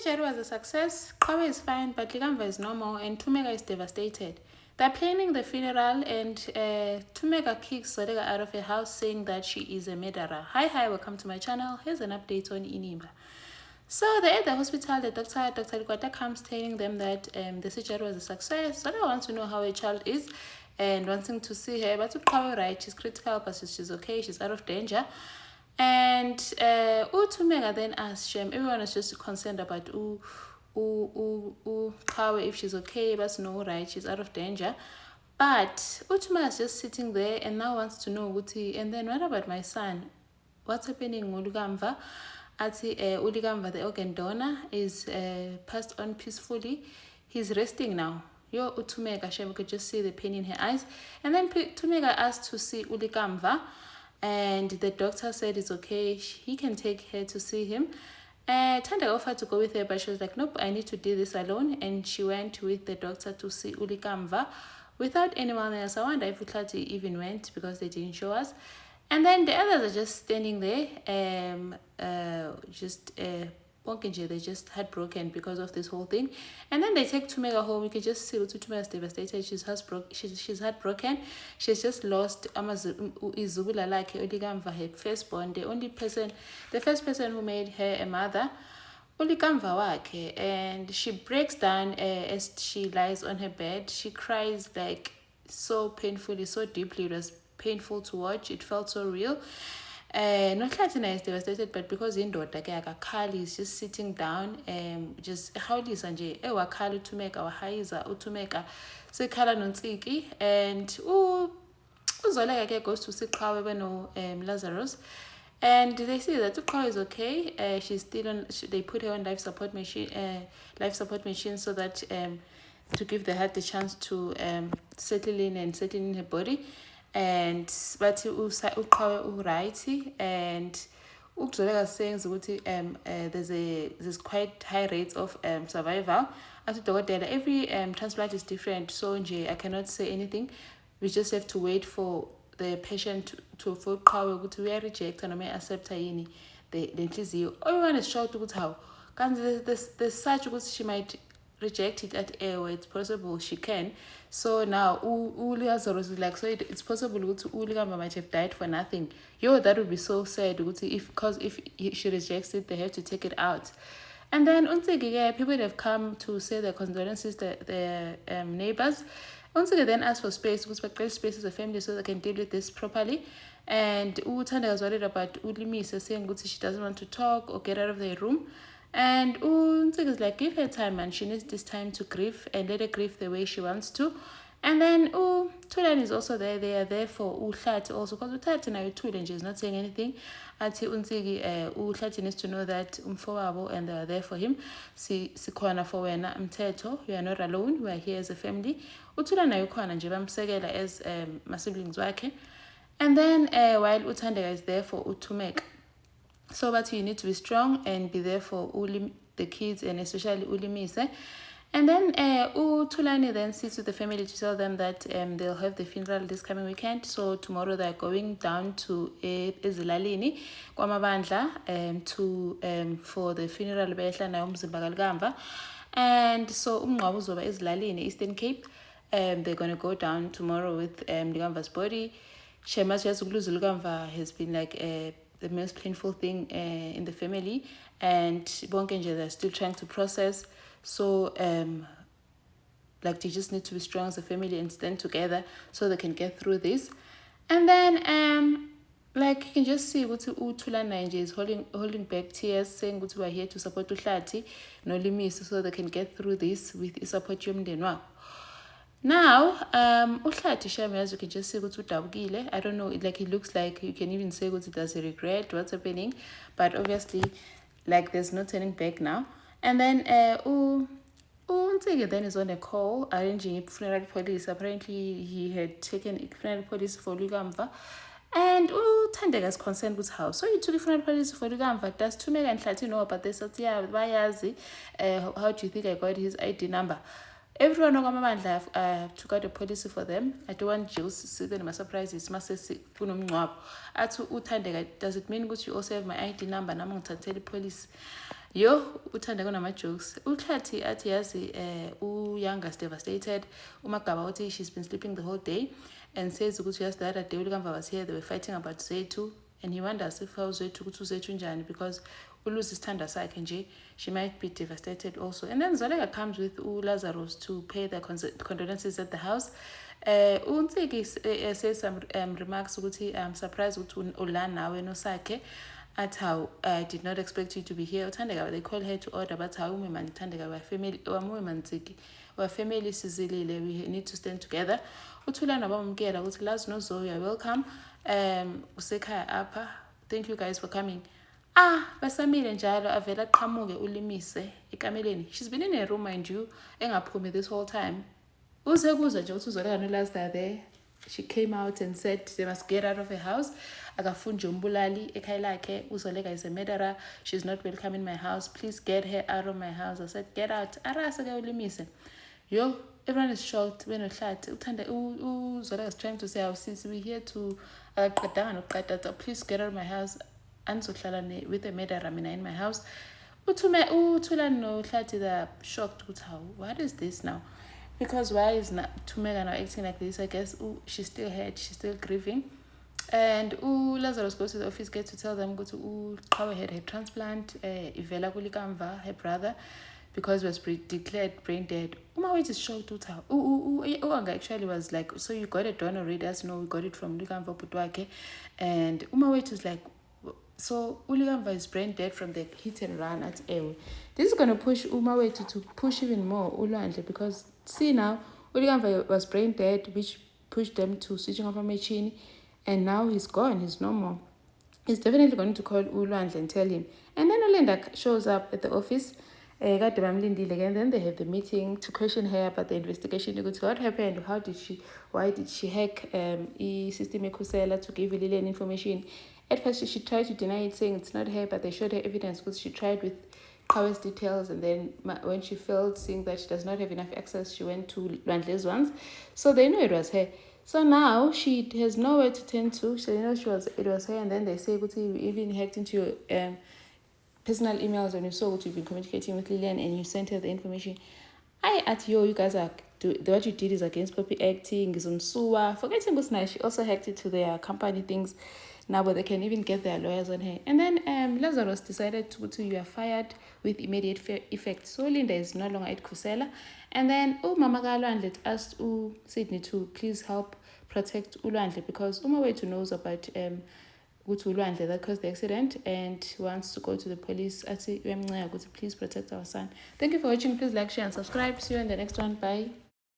surgery was a success. Qawe is fine, but Likamva is normal, and Tumeka is devastated. They're planning the funeral, and Tumeka kicks Zodeka out of her house, saying that she is a murderer. Hi, welcome to my channel. Here's an update on Inimba. So they're at the hospital. The Dr. Likwata comes telling them that the surgery was a success. Zodeka wants to know how her child is and wanting to see her, but Qawe right, she's critical, but she's okay, she's out of danger. And Tumeka then asked Shem, everyone is just concerned about Qawe, if she's okay, but no, right, she's out of danger. But Tumeka is just sitting there and now wants to know Uti, and then what about my son? What's happening Ulikamva? Ati Ulikamva, the organ donor, is passed on peacefully. He's resting now. Yo Tumeka, Shem could just see the pain in her eyes. And then Tumeka asked to see Ulikamva. And the doctor said it's okay, he can take her to see him. Tanda offered to go with her, but she was like, nope, I need to do this alone. And she went with the doctor to see Ulikamva without anyone else. I wonder if Utlati even went, because they didn't show us. And then the others are just standing there, they're just heartbroken because of this whole thing. And then they take Tumeka home. You can just see Tumeka is devastated. She's heartbroken. She's just lost Izubula like Ulikamva, her firstborn, the first person who made her a mother, Ulikamva wake. And she breaks down as she lies on her bed. She cries like so painfully, so deeply. It was painful to watch. It felt so real. Not Latina is devastated, but because indoda Kali is just sitting down, just how is Anje Ewakali to make our haiza utumeka sekhala nonsiki, and Uzoleka goes to see Qawe no Lazarus, and they see that Qawe is okay. She's still on. They put her on life support machine, so that to give the heart the chance to settle in her body. And but Uqawe uright, and Ukuzoleka saying there's quite high rates of survival. As every transplant is different, so I cannot say anything. We just have to wait for the patient to for Uqawe to reject and may accept the nhliziyo. Everyone is shocked about how there's such she might reject it at airway. It's possible she can. So now Lazarus is like, so it's possible Ulikamva might have died for nothing. That would be so sad because if she rejects it, they have to take it out. And then people have come to say their condolences, their neighbors. Then ask for space, because space as a family, so they can deal with this properly. And Tanda was worried about Ulimisa, saying she doesn't want to talk or get out of the room. And is like, give her time, and she needs this time to grieve and let her grieve the way she wants to. And then Tulani is also there. They are there for Uhlati also, because Uhlati now Tulani is not saying anything. Ati Uhlati needs to know that umfowabo, and they are there for him. Sikwana for wena mteto. We are not alone. We are here as a family. Utulani yukhona nje bamsekela as my siblings wakhe. And then while Uthandeka is there for Utumeka. So but you need to be strong and be there for the kids, and especially Ulimise. And then Tulani then sits with the family to tell them that they'll have the funeral this coming weekend. So tomorrow they're going down to Ezilalini, Kwamabandla, for the funeral behla na umzimba kaLikamva. And so umngcwabo uzoba Ezilalini, Eastern Cape. They're going to go down tomorrow with Likamva's body. Shema Likamva has been like the most painful thing in the family, and Bonkenje, they're still trying to process. So they just need to be strong as a family and stand together so they can get through this. And then you can just see what Tulani is holding back tears, saying what we're here to support Uhlati no Limisi, so they can get through this with support yomndeni. Now, Uhlati Shami, as you can just see, I don't know, it looks like you can even say what does he regret, what's happening, but obviously, there's no turning back now. And then, Unsege then is on a call, arranging funeral police. Apparently, he had taken funeral police for Likamva, and Thandeka is concerned with how. So he took funeral police for Likamva. Does Tumeka and Hlati know about this? How do you think I got his ID number? Everyone on my mind took out a policy for them. I don't want Jules to see them my surprises. Does it mean you also have my ID number? And I'm going to tell the police. Yo, uthanda kunama-jokes. Uhlathi athi yazi u-youngest devastated. Umagaba uthi she's been sleeping the whole day and says ukuthi yes, the other day uLikamva was here, they were fighting about Zethu, and he wonders if how Zethu ukuthi uZethu njani because ulose isithanda sakhe nje, she might be devastated also. And then Zoleka comes with Lazarus to pay the condolences at the house. Unsiki says some remarks ukuthi I'm surprised ukuthi ulana nawe nosakhe. At how I did not expect you to be here. Uthandeka, they call her to order, but how women Tandega were family or women our family sizilile, we need to stand together. Uthula nabamkela ukuthi lazi no Zoe, you're welcome. Usekhaya apha. Thank you guys for coming. Basamile njalo avela qhamuke ulimise ekameleni. She's been in a room, mind you, engaphumi this whole time. Uzekuzwa nje ukuthi uZoleka no last there. She came out and said they must get out of her house. Akafunja umbulali ekhaya lakhe. uZoleka is a murderer. She's not welcome in my house. Please get her out of my house. I said, get out. Arasa ke ulimise. Yo, everyone is shocked. When uZoleka is trying to say, our sis, we're here to please get out of my house. Anzohlala with a murderer mina in my house. Uthula no Hlathi are shocked. What is this now? Because why is Thumeka now acting like this? I guess she's still hurt, she's still grieving. And Lazarus goes to the office, gets to tell them go to Qawe had her transplant, Ivela kuLikamva, her brother, because was declared brain dead. Umawethu is shocked to tell. Uanga actually was like, so you got a donor already? As no, we got it from Likamva Putwake. And Umawethu is like, so uLikamva is brain dead from the hit and run at Ewe. This is going to push Umawethu to push even more Ulwandle, because see now, uLikamva was brain dead, which pushed them to switching off a machine, and now he's gone, he's no more. He's definitely going to call Ulwandle and tell him. And then Ulinda shows up at the office, and then they have the meeting to question her about the investigation. What happened? Why did she hack system Kusela to give Lilian information? At first, she tried to deny it, saying it's not her, but they showed her evidence because she tried with Qawe's details, and then when she failed, seeing that she does not have enough access, she went to Lwandle's ones. So they know it was her. So now she has nowhere to turn to. So they know it was her, and then they say, "Guti, you even hacked into your personal emails when you saw what you've been communicating with Lilian, and you sent her the information." You guys are what you did is against copy acting, is on SUA. Forgetting what's nice, she also hacked into their company things. Now, but they can even get their lawyers on her. And then Lazarus decided to you are fired with immediate effect. So Linda is no longer at Kusela. And then Mama Lwandle asked Sydney to please help protect Ulwandle, because Umawethu knows about Ulwandle that caused the accident and wants to go to the police. Please protect our son. Thank you for watching. Please like, share, and subscribe. See you in the next one. Bye.